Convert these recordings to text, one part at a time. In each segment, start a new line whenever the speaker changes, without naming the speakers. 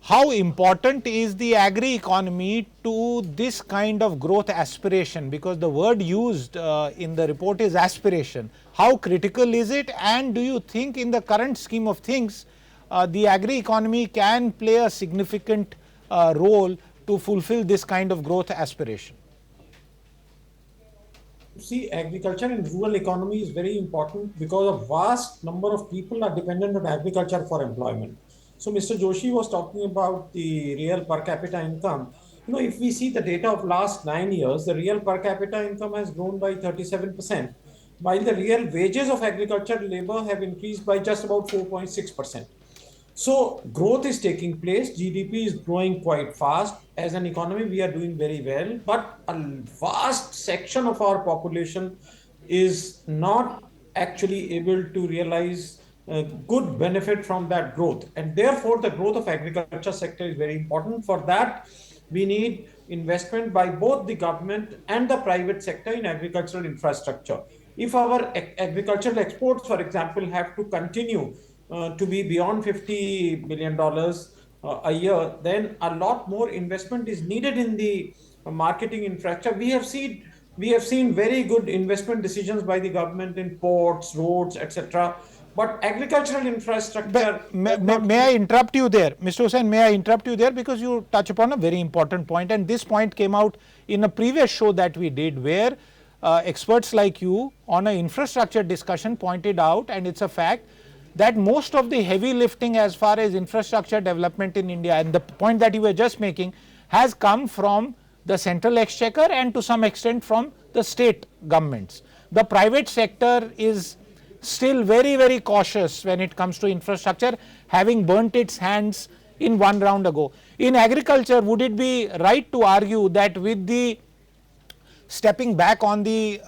how important is the agri economy to this kind of growth aspiration? Because the word used in the report is aspiration. How critical is it, and do you think in the current scheme of things the agri economy can play a significant role to fulfill this kind of growth aspiration?
See, agriculture in rural economy is very important because a vast number of people are dependent on agriculture for employment. So Mr. Joshi was talking about the real per capita income. If we see the data of last 9 years, the real per capita income has grown by 37%, while the real wages of agricultural labor have increased by just about 4.6%. So growth is taking place. GDP is growing quite fast. As an economy, we are doing very well. But a vast section of our population is not actually able to realize good benefit from that growth. And therefore, the growth of agriculture sector is very important. For that, we need investment by both the government and the private sector in agricultural infrastructure. If our agricultural exports, for example, have to continue to be beyond $50 billion a year, then a lot more investment is needed in the marketing infrastructure. We have seen very good investment decisions by the government in ports, roads, etc. But agricultural infrastructure has not.
May I interrupt you there, Mr. Hussain? May I interrupt you there, because you touch upon a very important point, and this point came out in a previous show that we did, where experts like you on an infrastructure discussion pointed out, and it's a fact, that most of the heavy lifting as far as infrastructure development in India, and the point that you were just making, has come from the central exchequer and to some extent from the state governments. The private sector is still very, very cautious when it comes to infrastructure, having burnt its hands in one round ago. In agriculture, would it be right to argue that with the stepping back on the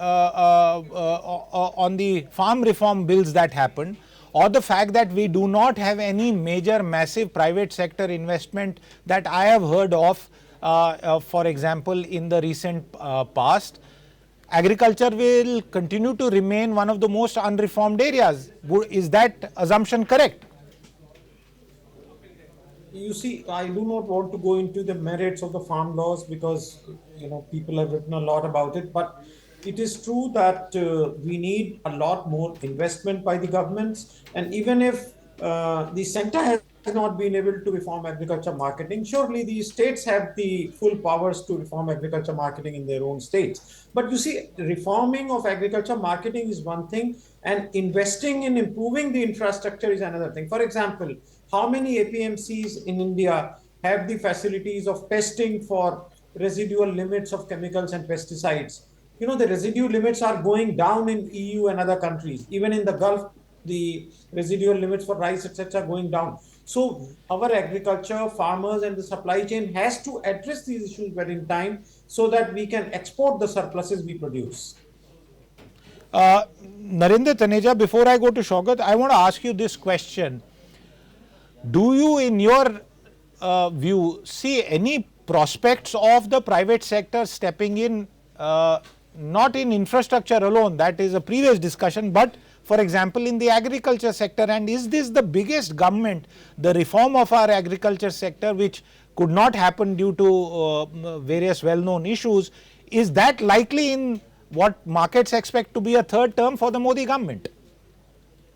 farm reform bills that happened, or the fact that we do not have any major massive private sector investment that I have heard of, for example, in the recent past, agriculture will continue to remain one of the most unreformed areas? Is that assumption correct?
You see, I do not want to go into the merits of the farm laws because people have written a lot about it. But it is true that we need a lot more investment by the governments. And even if the center has not been able to reform agriculture marketing, surely the states have the full powers to reform agriculture marketing in their own states. But you see, reforming of agriculture marketing is one thing, and investing in improving the infrastructure is another thing. For example, how many APMCs in India have the facilities of testing for residual limits of chemicals and pesticides? The residue limits are going down in EU and other countries. Even in the Gulf, the residual limits for rice, etc., are going down. So our agriculture, farmers, and the supply chain has to address these issues well in time so that we can export the surpluses we produce.
Narendra Taneja, before I go to Shaukat, I want to ask you this question. Do you, in your view, see any prospects of the private sector stepping in, not in infrastructure alone, that is a previous discussion, but for example in the agriculture sector? And is this the biggest government, the reform of our agriculture sector, which could not happen due to various well-known issues, is that likely in what markets expect to be a third term for the Modi government?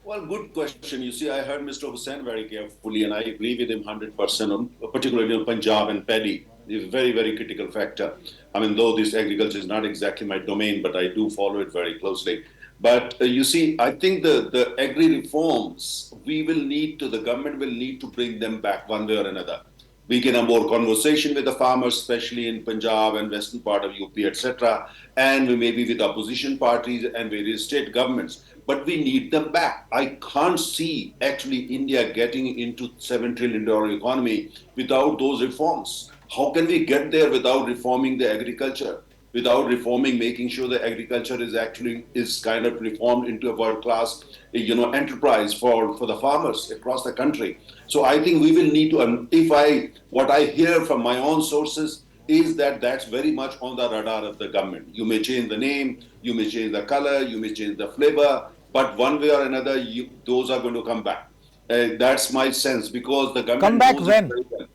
Well, good question. You see, I heard Mr. Hussain very carefully, and I agree with him 100% on, particularly on Punjab and paddy. Is a very, very critical factor. I mean, though this agriculture is not exactly my domain, but I do follow it very closely. But you see, I think the agri reforms, the government will need to bring them back one way or another. We can have more conversation with the farmers, especially in Punjab and western part of UP, etc. And maybe with opposition parties and various state governments. But we need them back. I can't see actually India getting into $7 trillion economy without those reforms. How can we get there without reforming the agriculture? Without reforming, making sure the agriculture is kind of reformed into a world-class, enterprise for the farmers across the country. So I think we will need to, what I hear from my own sources is that that's very much on the radar of the government. You may change the name, you may change the color, you may change the flavor, but one way or another, those are going to come back. That's my sense, because the government
Come back
knows
when?
it very well.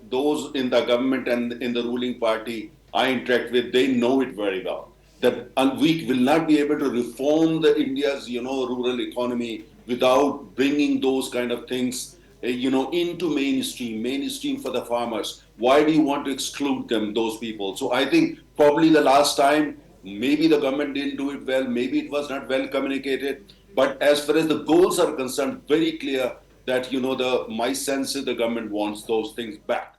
those in the government and in the ruling party I interact with, they know it very well. That we will not be able to reform the India's, rural economy without bringing those kind of things, into mainstream for the farmers. Why do you want to exclude them, those people? So I think probably the last time, maybe the government didn't do it well, maybe it was not well communicated. But as far as the goals are concerned, very clear that, my sense is the government wants those things back.